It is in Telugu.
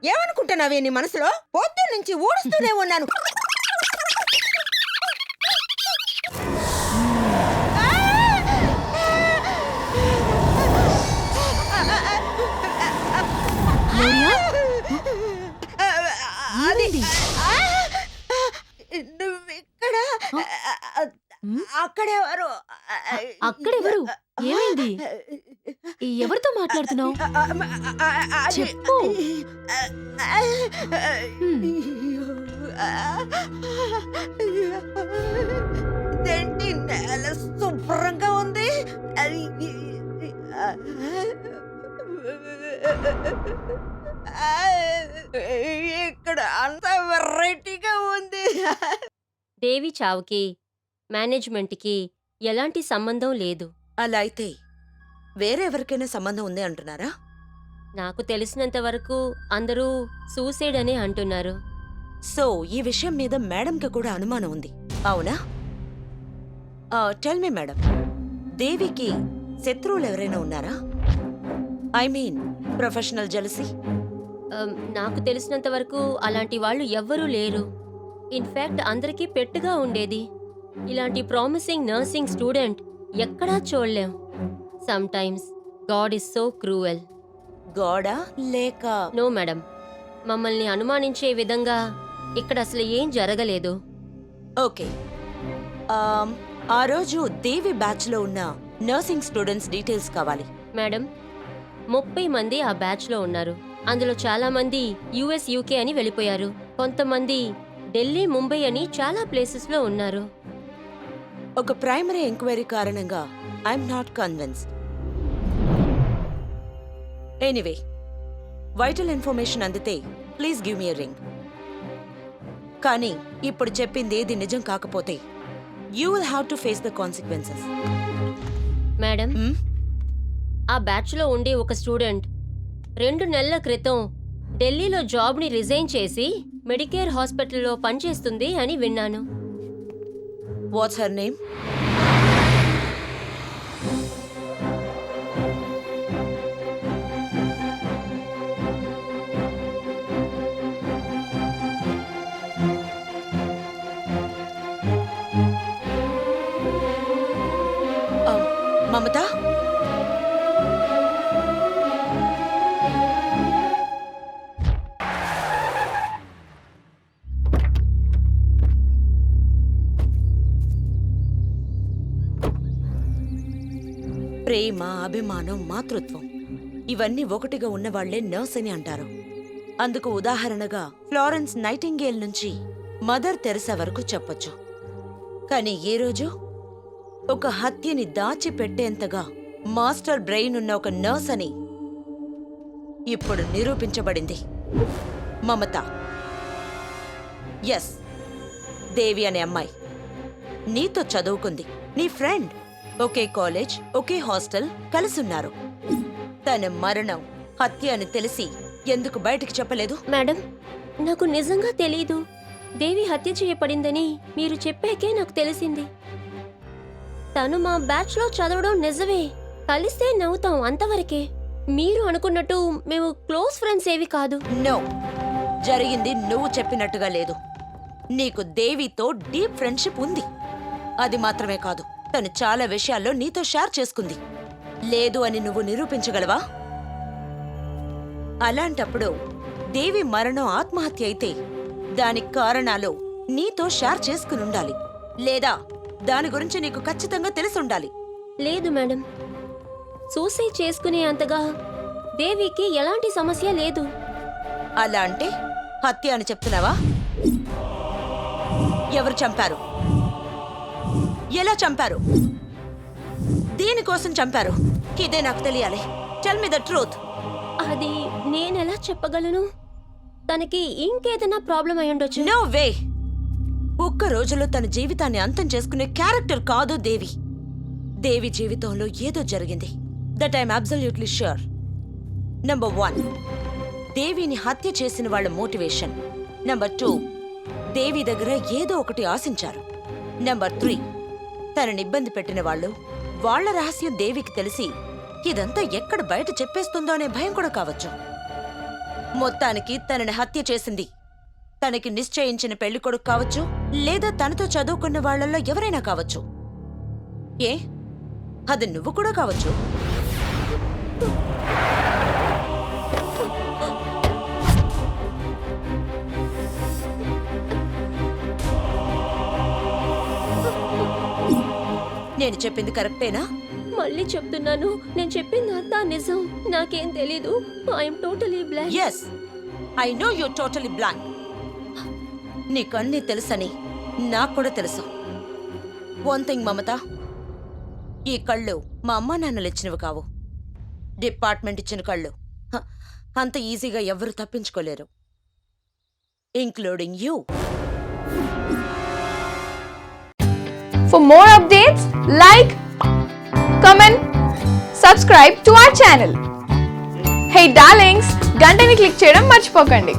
ఏమనుకుంటున్నావే నీ మనసులో? పొద్దున్న నుంచి ఊడుస్తూనే ఉన్నాను. గ్లోరియా, అది ఏమైంది? నువ్విక్కడ ఉమ్, అక్కడెవరు? అక్కడెవరు? ఏమైంది? ఎవరితో మాట్లాడుతున్నావు? చెప్పు. ఇదేంటి నేల శుభ్రంగా ఉంది. ఇక్కడ అంతా వెరైటీగా ఉంది. దేవి చావుకి మేనేజ్మెంట్కి ఎలాంటి సంబంధం లేదు. అలా అయితే వేరెవరికైనా సంబంధం ఉంది అంటున్నారా? నాకు తెలిసినంత వరకు అందరూ సూసైడ్ అనే అంటున్నారు. సో ఈ విషయం మీద మేడంకి కూడా అనుమానం ఉంది, అవునా? టెల్ మీ మేడం, దేవికి శత్రువులు ఎవరైనా ఉన్నారా? I mean professional jealousy. నాకు తెలిసినంత వరకు అలాంటి వాళ్ళు ఎవ్వరూ లేరు. ఇన్ఫాక్ట్ అందరికీ పెట్టుగా ఉండేది. ఇలాంటి ప్రామిసింగ్ నర్సింగ్ స్టూడెంట్ ఎక్కడా చూడలేం. Some times God is so cruel. గోడా లేక నో మేడం, మమ్మల్ని అనుమానించే విధంగా ఇక్కడ అసలు ఏం జరగలేదు. ఓకే. ఆ రోజు దేవి బ్యాచ్లో ఉన్న నర్సింగ్ స్టూడెంట్స్ డీటెయిల్స్ కావాలి. మేడం, 30 మంది ఆ బ్యాచ్లో ఉన్నారు. అందులో చాలా మంది యుఎస్ యూకే అని వెళ్ళిపోయారు. కొంతమంది ఢిల్లీ ముంబై అని చాలా ప్లేసెస్లో ఉన్నారు. ఒక ప్రైమరీ ఎంక్వైరీ కారణంగా I'm not convinced. Anyway, vital information అందితే please give me a ring. కానీ ఇప్పుడు చెప్పింది ఏది నిజం కాకపోతే you will have to face the consequences. Madam, ఆ బ్యాచ్లో ఉండే ఒక స్టూడెంట్ 2 నెలల క్రితం ఢిల్లీలో జాబ్ని రిజైన్ చేసి మెడికేర్ హాస్పిటల్లో పనిచేస్తుంది అని విన్నాను. What's her name? మమత? ప్రేమ, అభిమానం, మాతృత్వం ఇవన్నీ ఒకటిగా ఉన్నవాళ్లే నర్స్ అని అంటారు. అందుకు ఉదాహరణగా ఫ్లారెన్స్ నైటింగేల్ నుంచి మదర్ తెరెసా వరకు చెప్పొచ్చు. కానీ ఏ రోజు ఒక హత్యని దాచిపెట్టేంతగా మాస్టర్ బ్రెయిన్ ఉన్న ఒక నర్స్ అని ఇప్పుడు నిరూపించబడింది. మమత. ఎస్, దేవి అనే అమ్మాయి నీతో చదువుకుంది, నీ ఫ్రెండ్. ఒకే కాలేజ్, ఒకే హాస్టల్, కలిసున్నారు. తన మరణం హత్య అని తెలిసి ఎందుకు బయటికి చెప్పలేదు? మేడం, నాకు నిజంగా తెలీదు. దేవి హత్య చేయబడిందని మీరు చెప్పాకే నాకు తెలిసింది. తను మా బ్యాచ్లో చదవడం నిజమే. కలిస్తే నవ్వుతాం, అంతవరకే. మీరు అనుకున్నట్టు మేము క్లోజ్ ఫ్రెండ్స్ ఏవి కాదు. నో, జరిగింది నువ్వు చెప్పినట్టుగా లేదు. నీకు దేవితో డీప్ ఫ్రెండ్షిప్ ఉంది. అది మాత్రమే కాదు, తను చాలా విషయాల్లో నీతో షేర్ చేసుకుంది. లేదు అని నువ్వు నిరూపించగలవా? అలాంటప్పుడు దేవి మరణం ఆత్మహత్య అయితే దానికి కారణాలు నీతో షేర్ చేసుకుని ఉండాలి, లేదా దాని గురించి నీకు ఖచ్చితంగా తెలిసుండాలి. లేదు మేడం, సూసైడ్ చేసుకునే అంతగా దేవికి ఎలాంటి సమస్య లేదు. అలా అంటే హత్య అని చెప్తున్నావా? ఎవరు చంపారు? ఎలా చంపారు? దేనికోసం చంపారు? ఇదే నాకు తెలియాలి. Tell me the truth. అది నేనెలా చెప్పగలను? తనకి ఇంకేదైనా ప్రాబ్లం అయి ఉండొచ్చు. No way. ఒక్క రోజులో తన జీవితాన్ని అంతం చేసుకునే క్యారెక్టర్ కాదు దేవి. దేవి జీవితంలో ఏదో జరిగింది. That I'm absolutely sure. Number 1, దేవిని హత్య చేసిన వాళ్ళ మోటివేషన్. నంబర్ 2, దేవి దగ్గర ఏదో ఒకటి ఆశించారు. నంబర్ 3, తనని ఇబ్బంది పెట్టిన వాళ్ళు, వాళ్ల రహస్యం దేవికి తెలిసి ఇదంతా ఎక్కడ బయట చెప్పేస్తుందో అనే భయం కూడా కావచ్చు. మొత్తానికి తనని హత్య చేసింది తనకి నిశ్చయించిన పెళ్లి కొడుకు కావచ్చు, లేదా తనతో చదువుకున్న వాళ్లలో ఎవరైనా కావచ్చు. ఏ అది నువ్వు కూడా కావచ్చు. నేను చెప్పింది కరెక్టేనా? మళ్ళీ చెప్తున్నాను, నేను చెప్పింది అంతా నిజం. నాకేం తెలీదు. I'm totally blank. Yes, I know you totally blank. నీకన్నీ తెలుసని నాకు కూడా తెలుసు. వన్ థింగ్ మమత, ఈ కళ్ళు మా అమ్మా నాన్నలు ఇచ్చినవి కావు, డిపార్ట్మెంట్ ఇచ్చిన కళ్ళు. అంత ఈజీగా ఎవరు తప్పించుకోలేరు, including you. For more updates, like, comment, subscribe to our channel. Hey darlings, గంటని click చేయడం మర్చిపోకండి.